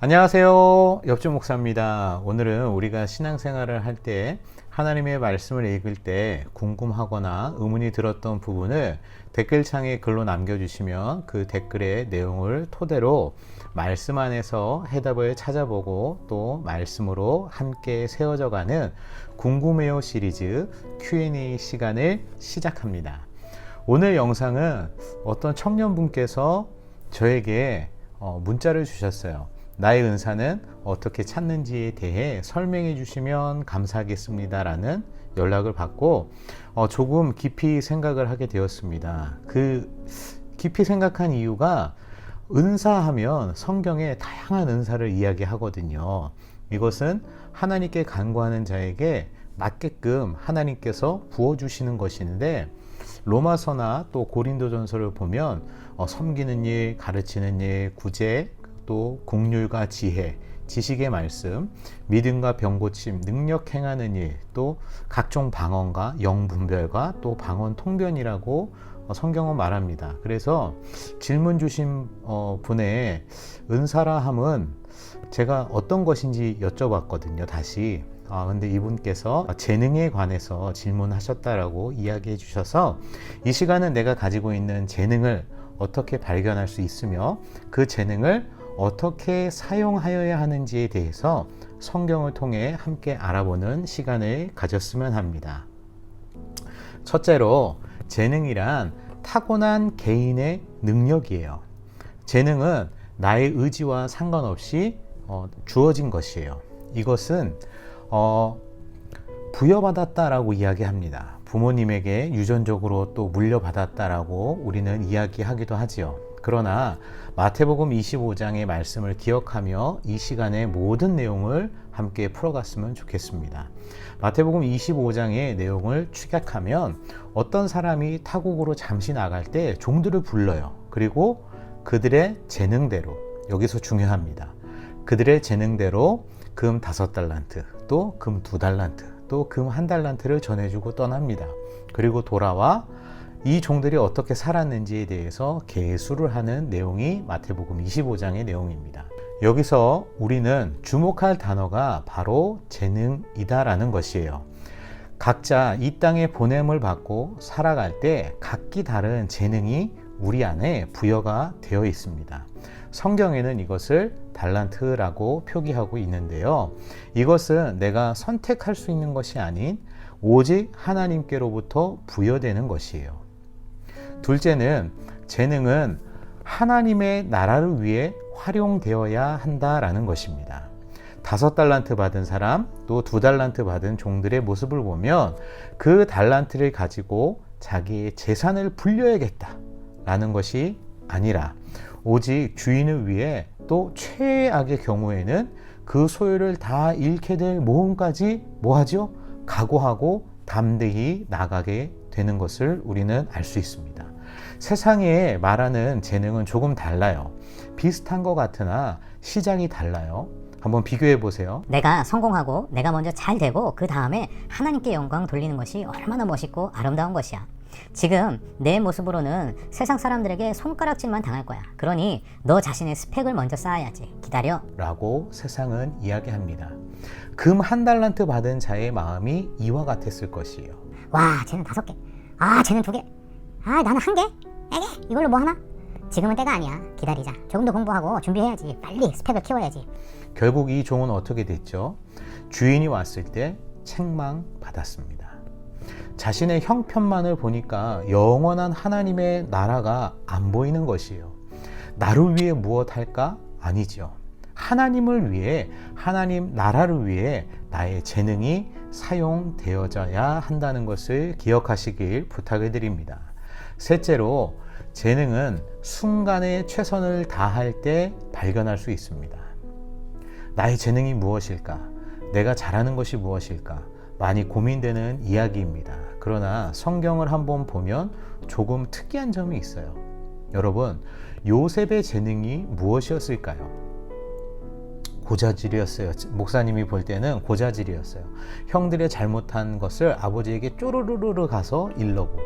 안녕하세요. 옆집 목사입니다. 오늘은 우리가 신앙생활을 할 때 하나님의 말씀을 읽을 때 궁금하거나 의문이 들었던 부분을 댓글창에 글로 남겨주시면 그 댓글의 내용을 토대로 말씀 안에서 해답을 찾아보고 또 말씀으로 함께 세워져가는 궁금해요 시리즈 Q&A 시간을 시작합니다. 오늘 영상은 어떤 청년분께서 저에게 문자를 주셨어요. 나의 은사는 어떻게 찾는지에 대해 설명해 주시면 감사하겠습니다 라는 연락을 받고 조금 깊이 생각을 하게 되었습니다. 그 깊이 생각한 이유가 은사하면 성경에 다양한 은사를 이야기하거든요. 이것은 하나님께 간구하는 자에게 맞게끔 하나님께서 부어주시는 것인데 로마서나 또 고린도전서를 보면 섬기는 일, 가르치는 일, 구제, 또 긍휼과 지혜, 지식의 말씀, 믿음과 병고침, 능력 행하는 일, 또 각종 방언과 영분별과 또 방언 통변이라고 성경은 말합니다. 그래서 질문 주신 분의 은사라 함은 제가 어떤 것인지 여쭤봤거든요. 다시. 근데 이분께서 재능에 관해서 질문하셨다라고 이야기해 주셔서 이 시간은 내가 가지고 있는 재능을 어떻게 발견할 수 있으며 그 재능을 어떻게 사용하여야 하는지에 대해서 성경을 통해 함께 알아보는 시간을 가졌으면 합니다. 첫째로 재능이란 타고난 개인의 능력이에요. 재능은 나의 의지와 상관없이 주어진 것이에요. 이것은 부여받았다라고 이야기합니다. 부모님에게 유전적으로 또 물려받았다라고 우리는 이야기하기도 하지요. 그러나 마태복음 25장의 말씀을 기억하며 이 시간의 모든 내용을 함께 풀어갔으면 좋겠습니다. 마태복음 25장의 내용을 축약하면 어떤 사람이 타국으로 잠시 나갈 때 종들을 불러요. 그리고 그들의 재능대로, 여기서 중요합니다. 그들의 재능대로 금 5달란트, 또 금 2달란트, 또 금 1달란트를 전해주고 떠납니다. 그리고 돌아와 이 종들이 어떻게 살았는지에 대해서 계수를 하는 내용이 마태복음 25장의 내용입니다. 여기서 우리는 주목할 단어가 바로 재능이다라는 것이에요. 각자 이 땅에 보냄을 받고 살아갈 때 각기 다른 재능이 우리 안에 부여가 되어 있습니다. 성경에는 이것을 달란트라고 표기하고 있는데요. 이것은 내가 선택할 수 있는 것이 아닌 오직 하나님께로부터 부여되는 것이에요. 둘째는 재능은 하나님의 나라를 위해 활용되어야 한다라는 것입니다. 5달란트 받은 사람, 또 2달란트 받은 종들의 모습을 보면 그 달란트를 가지고 자기의 재산을 불려야겠다라는 것이 아니라 오직 주인을 위해 또 최악의 경우에는 그 소유를 다 잃게 될 모험까지 뭐하죠? 각오하고 담대히 나가게 되는 것을 우리는 알 수 있습니다. 세상에 말하는 재능은 조금 달라요. 비슷한 것 같으나 시작이 달라요. 한번 비교해 보세요. 내가 성공하고 내가 먼저 잘 되고 그 다음에 하나님께 영광 돌리는 것이 얼마나 멋있고 아름다운 것이야. 지금 내 모습으로는 세상 사람들에게 손가락질만 당할 거야. 그러니 너 자신의 스펙을 먼저 쌓아야지. 기다려. 라고 세상은 이야기합니다. 금 1달란트 받은 자의 마음이 이와 같았을 것이에요. 와, 쟤는 5개. 아, 쟤는 2개. 아, 나는 1개. 에게? 이걸로 뭐 하나? 지금은 때가 아니야. 기다리자. 조금 더 공부하고 준비해야지. 빨리 스펙을 키워야지. 결국 이 종은 어떻게 됐죠? 주인이 왔을 때 책망받았습니다. 자신의 형편만을 보니까 영원한 하나님의 나라가 안 보이는 것이에요. 나를 위해 무엇 할까? 아니죠. 하나님을 위해, 하나님 나라를 위해 나의 재능이 사용되어져야 한다는 것을 기억하시길 부탁을 드립니다. 셋째로, 재능은 순간에 최선을 다할 때 발견할 수 있습니다. 나의 재능이 무엇일까? 내가 잘하는 것이 무엇일까? 많이 고민되는 이야기입니다. 그러나 성경을 한번 보면 조금 특이한 점이 있어요. 여러분, 요셉의 재능이 무엇이었을까요? 고자질이었어요. 목사님이 볼 때는 고자질이었어요. 형들의 잘못한 것을 아버지에게 쪼르르르 가서 일러고,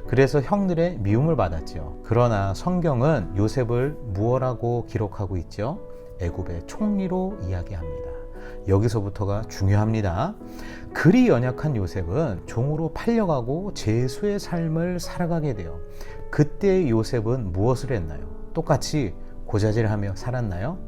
그래서 형들의 미움을 받았죠. 그러나 성경은 요셉을 무엇라고 기록하고 있죠? 애굽의 총리로 이야기합니다. 여기서부터가 중요합니다. 그리 연약한 요셉은 종으로 팔려가고 죄수의 삶을 살아가게 돼요. 그때 요셉은 무엇을 했나요? 똑같이 고자질하며 살았나요?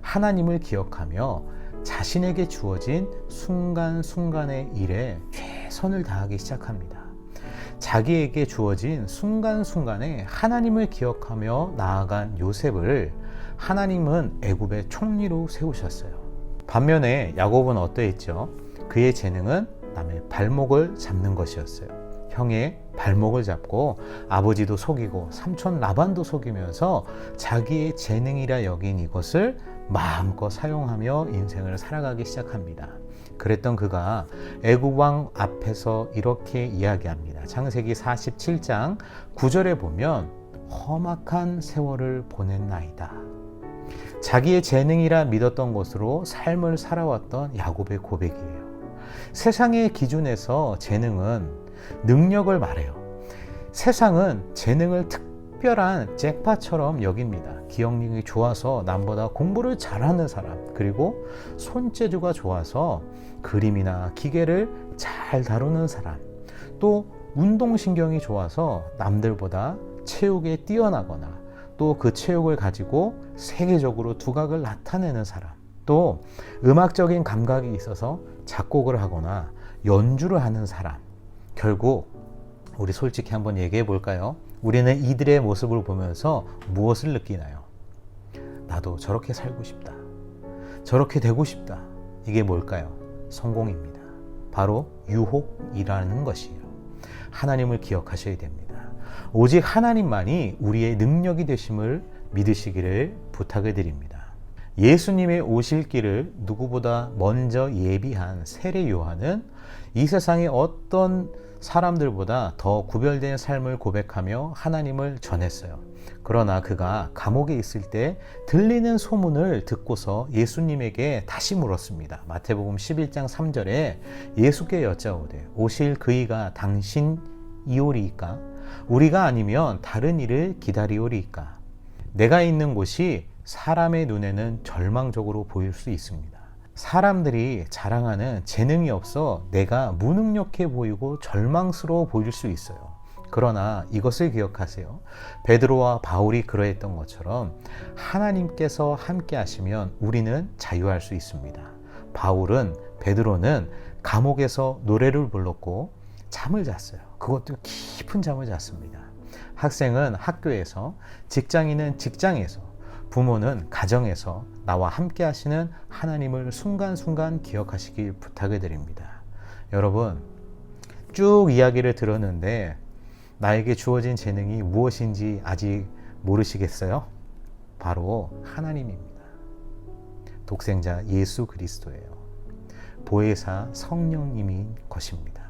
하나님을 기억하며 자신에게 주어진 순간순간의 일에 최선을 다하기 시작합니다. 자기에게 주어진 순간순간에 하나님을 기억하며 나아간 요셉을 하나님은 애굽의 총리로 세우셨어요. 반면에 야곱은 어떠했죠? 그의 재능은 남의 발목을 잡는 것이었어요. 형의 발목을 잡고 아버지도 속이고 삼촌 라반도 속이면서 자기의 재능이라 여긴 이것을 마음껏 사용하며 인생을 살아가기 시작합니다. 그랬던 그가 애굽 왕 앞에서 이렇게 이야기합니다. 창세기 47장 9절에 보면 험악한 세월을 보냈나이다. 자기의 재능이라 믿었던 것으로 삶을 살아왔던 야곱의 고백이에요. 세상의 기준에서 재능은 능력을 말해요. 세상은 재능을 특별한 잭팟처럼 여깁니다. 기억력이 좋아서 남보다 공부를 잘하는 사람, 그리고 손재주가 좋아서 그림이나 기계를 잘 다루는 사람, 또 운동신경이 좋아서 남들보다 체육에 뛰어나거나 또 그 체육을 가지고 세계적으로 두각을 나타내는 사람, 또 음악적인 감각이 있어서 작곡을 하거나 연주를 하는 사람. 결국 우리 솔직히 한번 얘기해 볼까요? 우리는 이들의 모습을 보면서 무엇을 느끼나요? 나도 저렇게 살고 싶다. 저렇게 되고 싶다. 이게 뭘까요? 성공입니다. 바로 유혹이라는 것이에요. 하나님을 기억하셔야 됩니다. 오직 하나님만이 우리의 능력이 되심을 믿으시기를 부탁을 드립니다. 예수님의 오실 길을 누구보다 먼저 예비한 세례 요한은 이 세상의 어떤 사람들보다 더 구별된 삶을 고백하며 하나님을 전했어요. 그러나 그가 감옥에 있을 때 들리는 소문을 듣고서 예수님에게 다시 물었습니다. 마태복음 11장 3절에 예수께 여짜오되 오실 그이가 당신이오리이까? 우리가 아니면 다른 이를 기다리오리이까? 내가 있는 곳이 사람의 눈에는 절망적으로 보일 수 있습니다. 사람들이 자랑하는 재능이 없어 내가 무능력해 보이고 절망스러워 보일 수 있어요. 그러나 이것을 기억하세요. 베드로와 바울이 그러했던 것처럼 하나님께서 함께 하시면 우리는 자유할 수 있습니다. 베드로는 감옥에서 노래를 불렀고 잠을 잤어요. 그것도 깊은 잠을 잤습니다. 학생은 학교에서, 직장인은 직장에서, 부모는 가정에서 나와 함께 하시는 하나님을 순간순간 기억하시길 부탁을 드립니다. 여러분, 쭉 이야기를 들었는데 나에게 주어진 재능이 무엇인지 아직 모르시겠어요? 바로 하나님입니다. 독생자 예수 그리스도예요. 보혜사 성령님인 것입니다.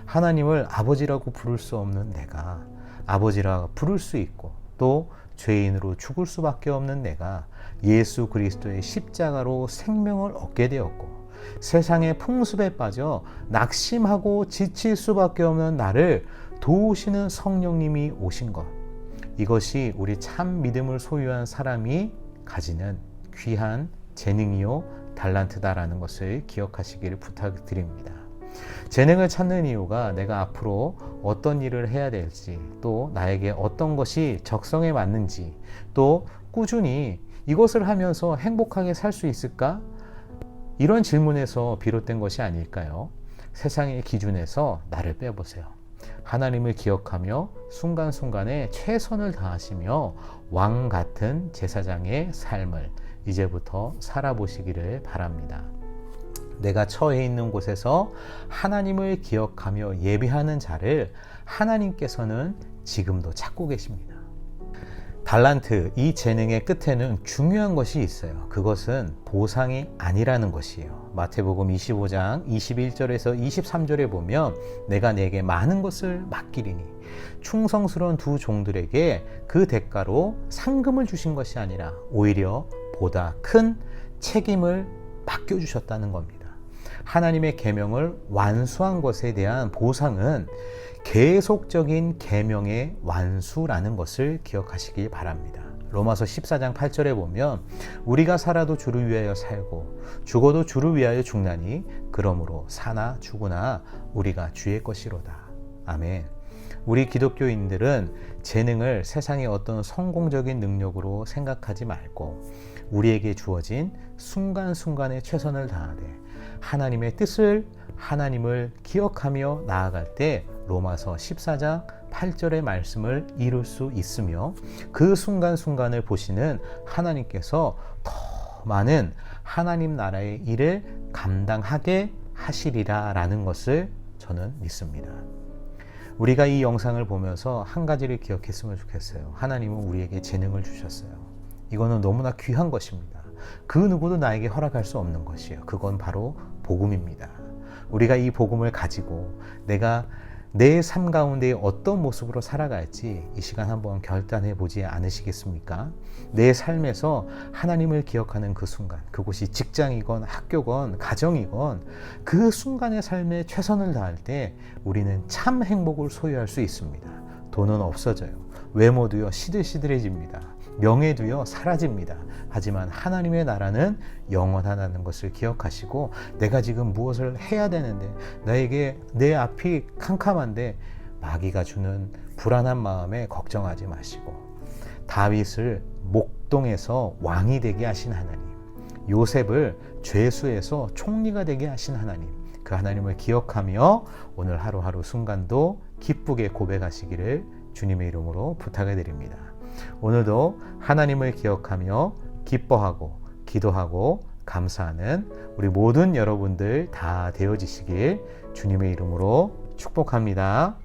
하나님을 아버지라고 부를 수 없는 내가 아버지라 부를 수 있고, 또 죄인으로 죽을 수밖에 없는 내가 예수 그리스도의 십자가로 생명을 얻게 되었고, 세상의 풍습에 빠져 낙심하고 지칠 수밖에 없는 나를 도우시는 성령님이 오신 것, 이것이 우리 참 믿음을 소유한 사람이 가지는 귀한 재능이요 달란트다라는 것을 기억하시기를 부탁드립니다. 재능을 찾는 이유가 내가 앞으로 어떤 일을 해야 될지, 또 나에게 어떤 것이 적성에 맞는지, 또 꾸준히 이것을 하면서 행복하게 살 수 있을까? 이런 질문에서 비롯된 것이 아닐까요? 세상의 기준에서 나를 빼보세요. 하나님을 기억하며 순간순간에 최선을 다하시며 왕 같은 제사장의 삶을 이제부터 살아보시기를 바랍니다. 내가 처해 있는 곳에서 하나님을 기억하며 예배하는 자를 하나님께서는 지금도 찾고 계십니다. 달란트, 이 재능의 끝에는 중요한 것이 있어요. 그것은 보상이 아니라는 것이에요. 마태복음 25장 21절에서 23절에 보면 내가 내게 많은 것을 맡기리니 충성스러운 두 종들에게 그 대가로 상금을 주신 것이 아니라 오히려 보다 큰 책임을 맡겨주셨다는 겁니다. 하나님의 계명을 완수한 것에 대한 보상은 계속적인 계명의 완수라는 것을 기억하시길 바랍니다. 로마서 14장 8절에 보면 우리가 살아도 주를 위하여 살고 죽어도 주를 위하여 죽나니 그러므로 사나 죽으나 우리가 주의 것이로다. 아멘. 우리 기독교인들은 재능을 세상의 어떤 성공적인 능력으로 생각하지 말고 우리에게 주어진 순간순간에 최선을 다하되 하나님의 뜻을 하나님을 기억하며 나아갈 때 로마서 14장 8절의 말씀을 이룰 수 있으며 그 순간순간을 보시는 하나님께서 더 많은 하나님 나라의 일을 감당하게 하시리라 라는 것을 저는 믿습니다. 우리가 이 영상을 보면서 한 가지를 기억했으면 좋겠어요. 하나님은 우리에게 재능을 주셨어요. 이거는 너무나 귀한 것입니다. 그 누구도 나에게 허락할 수 없는 것이에요. 그건 바로 복음입니다. 우리가 이 복음을 가지고 내가 내 삶 가운데 어떤 모습으로 살아갈지 이 시간 한번 결단해 보지 않으시겠습니까? 내 삶에서 하나님을 기억하는 그 순간, 그곳이 직장이건 학교건 가정이건 그 순간의 삶에 최선을 다할 때 우리는 참 행복을 소유할 수 있습니다. 돈은 없어져요. 외모도요 시들시들해집니다. 명예도요 사라집니다. 하지만 하나님의 나라는 영원하다는 것을 기억하시고 내가 지금 무엇을 해야 되는데 나에게 내 앞이 캄캄한데 마귀가 주는 불안한 마음에 걱정하지 마시고 다윗을 목동에서 왕이 되게 하신 하나님, 요셉을 죄수에서 총리가 되게 하신 하나님, 그 하나님을 기억하며 오늘 하루하루 순간도 기쁘게 고백하시기를 주님의 이름으로 부탁을 드립니다. 오늘도 하나님을 기억하며 기뻐하고 기도하고 감사하는 우리 모든 여러분들 다 되어지시길 주님의 이름으로 축복합니다.